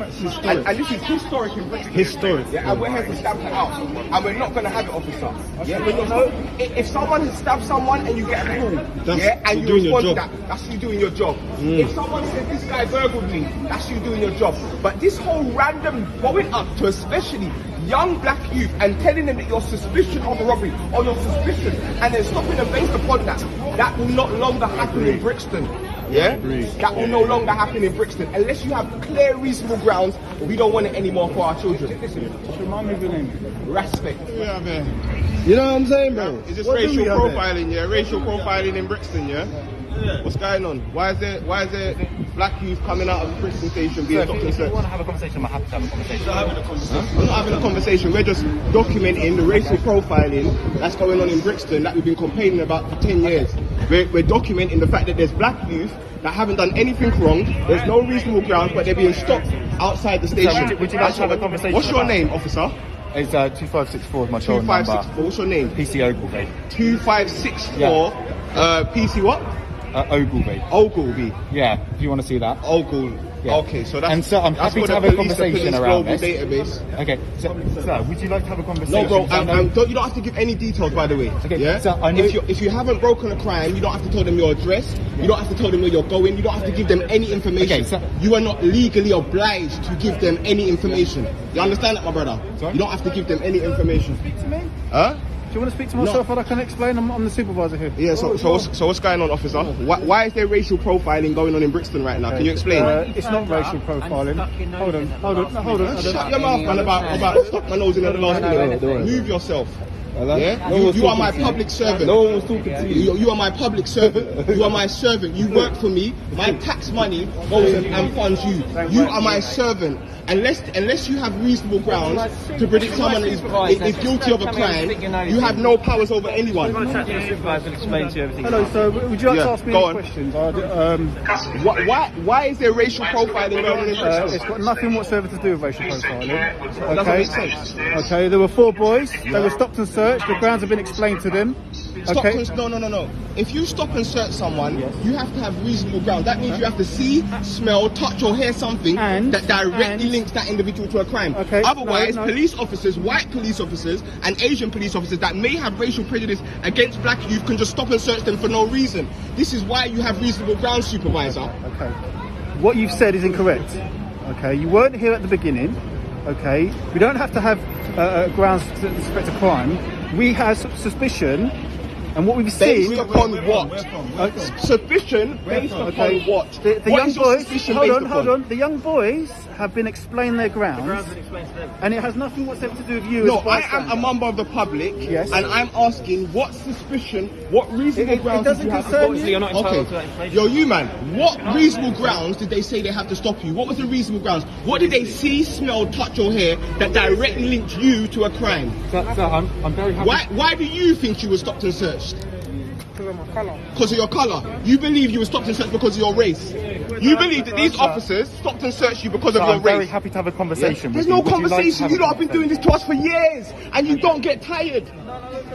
That's historic. And this is historic in Brixton. Historic. Yeah, and we're here to stamp it out. And we're not going to have it, officer. Yeah, when you know, if someone has stabbed someone and you get a call, and you respond to that, that's you doing your job. If someone says this guy burgled me, that's you doing your job. But this whole random going up to especially young black youth and telling them that you're suspicious of a robbery or you're suspicious and then stopping them based upon that, that will not longer happen in Brixton. Yeah? That will no longer happen in Brixton. Unless you have clear, reasonable grounds, we don't want it anymore for our children. Remind me of your name. Respect. Yeah, man. You know what I'm saying, bro? Is this racial profiling, yeah? Racial profiling in Brixton, yeah? What's going on? Why is there black youth coming out of Brixton Station being stopped and searched? If you want to have a conversation, I'm happy to have a conversation. I'm not having a conversation. We're just documenting the racial profiling that's going on in Brixton that we've been complaining about for 10 years. We're documenting the fact that there's black youth that haven't done anything wrong. There's no reasonable grounds, but they're being stopped outside the station. So would you like to have a conversation? What's your name, officer? It's 2564 is my phone number. 2564. What's your name? PC Ogilvy. 2564. PC what? Ogilvy. Ogilvy. Yeah. Do you want to see that? Ogilvy. Yeah. Okay, so that's. And so I'm happy to have a conversation around this. Database. Okay. So would you like to have a conversation? No, bro. You don't have to give any details, by the way. Okay. Yeah. So I know if you haven't broken a crime, you don't have to tell them your address. You don't have to tell them where you're going. You don't have to give them any information. Okay, so you are not legally obliged to give them any information. You understand that, my brother? Sorry? You don't have to give them any information. speak to me? Huh? Do you want to speak to myself and I can explain? I'm the supervisor here. Yeah, so what's going on, officer? Why is there racial profiling going on in Brixton right now? Can you explain? It's not racial profiling. Hold on. Shut your mouth, man, about stuck my nose in the last minute. Move yourself. Yeah? You are my public servant. No one was talking to you. You are my public servant. You are my servant. You work for me. My tax money goes and funds you. You are my servant. Unless you have reasonable grounds to predict someone is guilty of a crime, you have no powers over anyone. Hello, sir. Would you like to ask me any questions? Why is there racial profiling going on in Brixton? It's got nothing whatsoever to do with racial profiling. Doesn't make sense. Okay, there were 4 boys. They were stopped and searched. The grounds have been explained to them. Okay. No. If you stop and search someone, you have to have reasonable grounds. That means you have to see, smell, touch or hear something that directly links that individual to a crime. Okay. Otherwise, police officers, white police officers and Asian police officers that may have racial prejudice against black youth can just stop and search them for no reason. This is why you have reasonable grounds, supervisor. Okay. What you've said is incorrect. Okay. You weren't here at the beginning. Okay. We don't have to have grounds to suspect a crime. We have suspicion. And what we've seen... Based upon what? Suspicion based upon what? The young boys... Hold on. The young boys have been explained their grounds. The grounds have been explained to them. And it has nothing whatsoever to do with you. No, I am a member of the public. Yes. And I'm asking what suspicion, what reasonable grounds... It doesn't concern you. You're not entitled to that information. Yo, you man, what reasonable grounds did they say they have to stop you? What was the reasonable grounds? What did they see, smell, touch or hear that directly linked you to a crime? Sir, I'm very happy. Why do you think you were stopped and searched? Because of your colour. You believe you were stopped and searched because of your race. You believe that these officers stopped and searched you because of your race. I'm very happy to have a conversation. There's no conversation. You lot have been doing this to us for years and you don't get tired.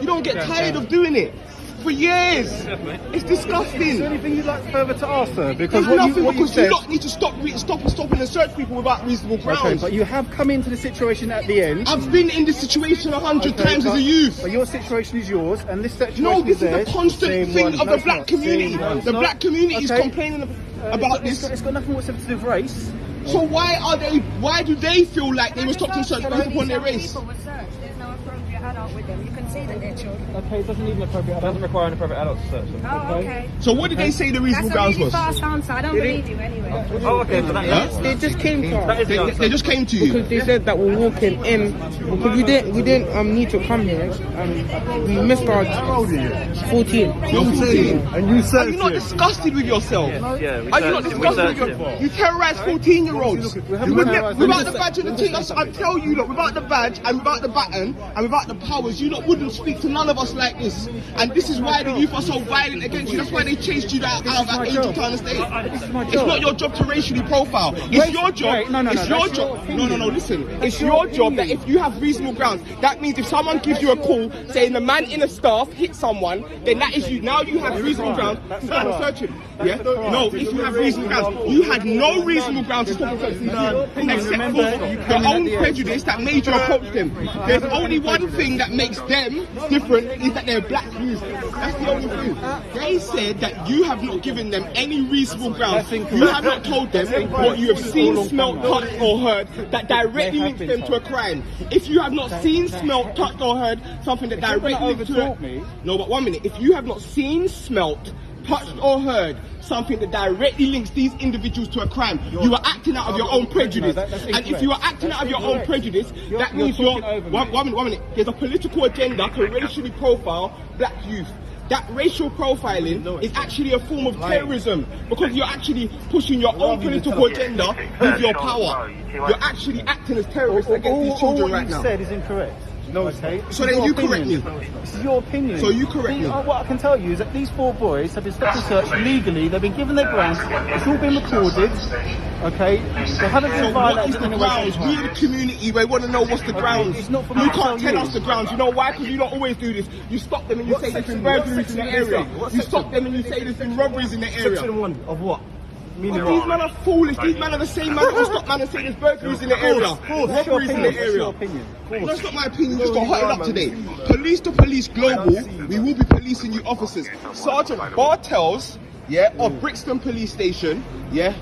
You don't get tired of doing it. For years. It's disgusting. Is there anything you'd like further to ask, sir? Because you lot need to stop and search people without reasonable grounds. Okay, but you have come into the situation at the end. I've been in this situation 100 times as a youth. But your situation is yours, and this situation is a constant thing of the black community. The black community is complaining about this. It's got nothing whatsoever to do with race. So why do they feel like they were stopped and searched based upon their race? There's no appropriate adult with them. You can see that they're children. Okay, it doesn't need an appropriate adult. It doesn't require an appropriate adult to search them. Oh, okay. So what did they say the reasonable grounds was? That's a really fast answer. I don't believe you anyway. Oh, okay. So They just came to us. They just came to you. Because they said that we're walking in. Because we didn't need to come here. We missed our 14. You're 14. And you said Are you not disgusted with yourself? Yeah, Are you not disgusted with yourself? You terrorise 14-years-olds. Without the badge and the thing, I tell you, look, without the badge and without the baton and without the powers, you lot wouldn't speak to none of us like this. And this is why the youth are so violent against you. That's why they chased you out of Angel Town Estate. It's not your job to racially profile. It's your job. It's your job. No, listen. It's your job that if you have reasonable grounds, that means if someone gives you a call saying the man in the staff hit someone, then that is you. Now you have reasonable grounds to stop and search him. Yeah? No, if you have reasonable grounds, you had no reasonable grounds to stop and search him. Except for your own prejudice that made you approach them. There's only one thing that makes them different is that they're black youth. That's the only thing. They said that you have not given them any reasonable grounds. You have not told them what you have seen, smelt, touched or heard that directly links them to a crime. If you have not seen, smelt, touched or heard something that directly links to a... No, but 1 minute. If you have not seen, smelt, touched or heard something that directly links these individuals to a crime, you are acting out of your own prejudice. And if you are acting out of your own prejudice, that means you're... 1 minute. There's a political agenda to racially profile black youth. That racial profiling is actually a form of terrorism because you're actually pushing your own political agenda with your power. You're actually acting as terrorists against these children right now. All what you said is incorrect. No, okay. So then you correct me. This is your opinion. So you correct me. What I can tell you is that these 4 boys have been stopped and searched legally. They've been given their grounds. It's all been recorded. Okay. They haven't been violated in any way. We in the community, we want to know what's the grounds. It's not for me you to can't tell tell us the grounds. You know why? Because you don't always do this. You stop them and you say there's been burglaries in the area. You stop them and you say there's been robberies in the area. Section 1 of what? These men are foolish. These men are the same man who stop man and say there's burglaries in the area. Robberies in the area. That's not my opinion. You just got hot it up today. Police to police global. We will be policing you officers. Sergeant Bartels, of Brixton Police Station,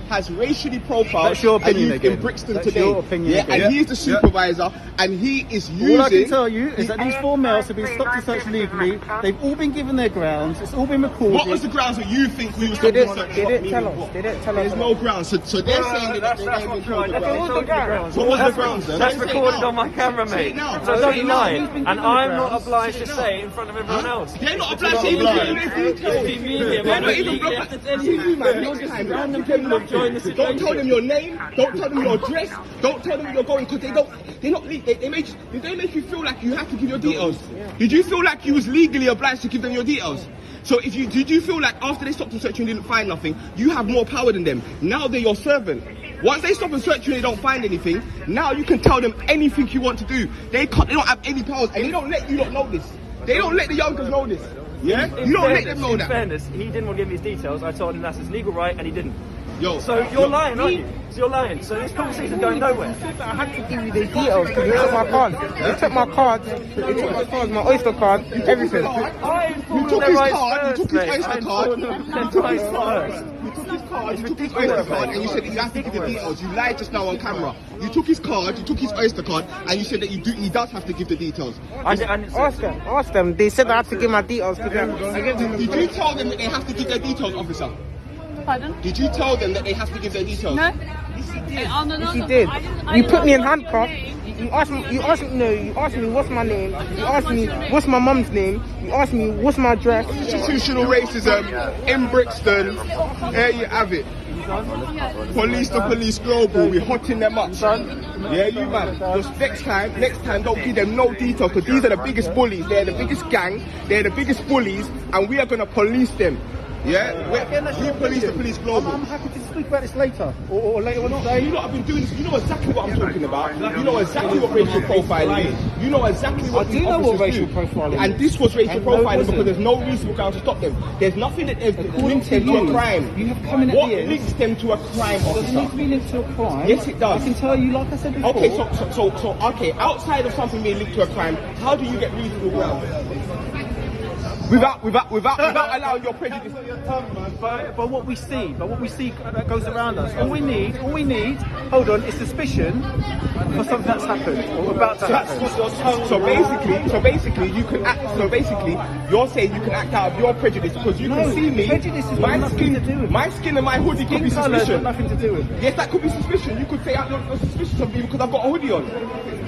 has racially profiled That's your opinion in Brixton That's today. Your opinion and he is the supervisor, and he is using... All I can tell you is that these 4 males have been stopped and searched legally. They've all been given their grounds. It's all been recorded. What was the grounds that you think we were stopped and searched? They didn't tell us. There's no grounds. So they're saying that they haven't told the grounds. What was the grounds then? That's recorded on my camera, mate. So don't lie. And I'm not obliged to say it in front of everyone else. They're not obliged to even give you their details. They're not even obliged. Don't tell them your name. Don't tell them your address. Don't tell them where you're going because they make you feel like you have to give your details. Did you feel like you was legally obliged to give them your details? So did you feel like after they stopped and searched you and didn't find nothing, you have more power than them? Now they're your servant. Once they stop and search you and they don't find anything, now you can tell them anything you want to do. They don't have any powers, and they don't let you lot know this. They don't let the youngsters know this. Yeah? You don't let them know that. In fairness, he didn't want to give me his details. I told him that's his legal right, and he didn't. So you're lying, aren't you? So you're lying. So this conversation is going nowhere. I had to give you the details because they took my card. They took my card. They took my card, my Oyster card, everything. You took his card, you took his Oyster card. You took his card, you took his Oyster card, and you said that you have to give the details. You lied just now on camera. You took his card, you took his Oyster card, and you said that he does have to give the details. Ask them. They said I have to give my details to them. Did you tell them that they have to give their details, officer? Pardon? Did you tell them that they have to give their details? No. Yes, you did. You put me in handcuffs. You asked me what's my name. You asked me what's my mum's name. You asked me what's my address. Institutional racism in Brixton. There you have it. Police to police global. We're hotting them up, son. Yeah, you man. Just next time, don't give them no details because these are the biggest bullies. They're the biggest gang. They're the biggest bullies, and we are gonna police them. Yeah, we police the police global. I'm happy to speak about this later or later on today. You know I've been doing this. You know exactly what I'm talking about. You know exactly what racial profiling is. You know exactly what I do know what racial profiling is. And this was racial profiling because there's no reasonable ground to stop them. There's nothing that links them to a crime. You have come in at what the end. links them to a crime, officer? Does it need to be linked to a crime? Yes, it does. I can tell you, like I said before. Okay, outside of something being linked to a crime, how do you get reasonable ground? Without allowing your prejudice. But what we see that goes around us. All we need, hold on, is suspicion for something that's happened or about to happen. So basically, you can act. So basically, you're saying you can act out of your prejudice because you can see me. Prejudice is nothing to do with it. My skin and my hoodie could be suspicion. Nothing to do with it. Yes, that could be suspicion. could say you're suspicious of me because I've got a hoodie on.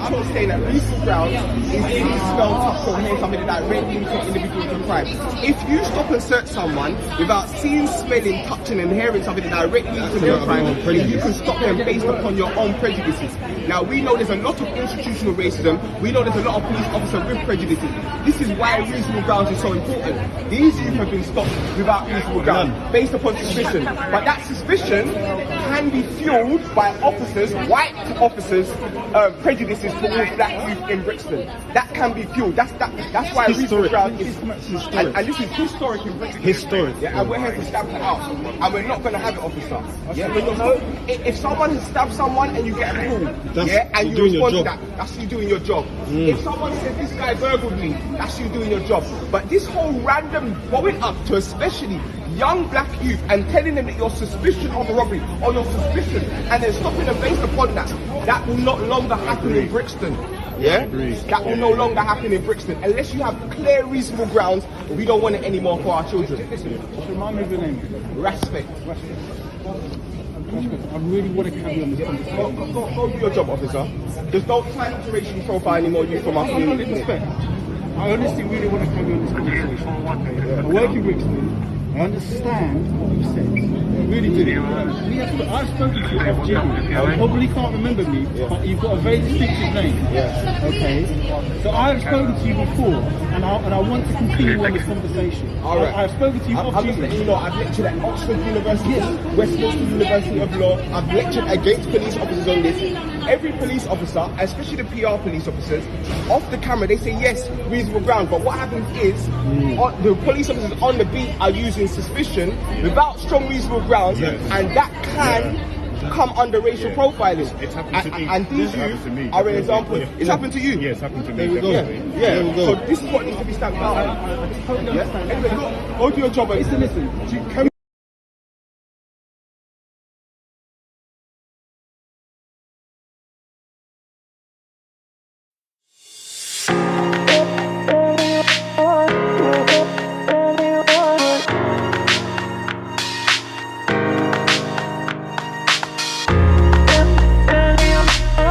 I'm not saying that reasonable grounds is seeing, smell, touch or hear something that directly links an individual to crime. If you stop and search someone without seeing, smelling, touching and hearing something that directly links to their crime, then you can stop them based upon your own prejudices. Now we know there's a lot of institutional racism, we know there's a lot of police officers with prejudices. This is why reasonable grounds is so important. These youth have been stopped without reasonable grounds, based upon suspicion. But that suspicion can be fueled by officers, white officers, prejudices towards black youth in Brixton. That can be fueled. That's why reasonable grounds is and this is historic in Brixton. Historic. Yeah, and we're here to stamp it out. And we're not going to have it, officer. Yeah, but you know, if someone has stabbed someone and you get a call, and you respond to that, that's you doing your job. If someone says this guy burgled me, that's you doing your job. But this whole random going up to especially young black youth and telling them that you're suspicious of a robbery or you're suspicious and then stopping them based upon that, that will no longer happen in Brixton. Yeah? That will no longer happen in Brixton unless you have clear, reasonable grounds. We don't want it anymore for our children. Remind me of your name. Respect. I really want to carry on this conversation. Go do your job, officer. There's no time to racial profile anymore, you from our community. Respect. I honestly really want to carry on this conversation. I work in Brixton. I understand what you said. I really do. I've spoken to you off Jim. I probably can't remember me, but you've got a very distinctive name. Okay? So I've spoken to you before, and I want to continue on this conversation. Alright. I've spoken to you off I'm Jim. just letting you know, I've lectured at Oxford University, Westminster University of Law. I've lectured against police officers on this. Every police officer, especially the PR police officers, off the camera, they say yes, reasonable ground. But what happens is, the police officers on the beat are using suspicion without strong reasonable grounds, and that can come under racial profiling. It's happened to me. And these youth are an example. It's happened to you. Yeah, it's happened to me. There we go. There we go. So this is what needs to be stamped out. Anyway, go do your job. Listen.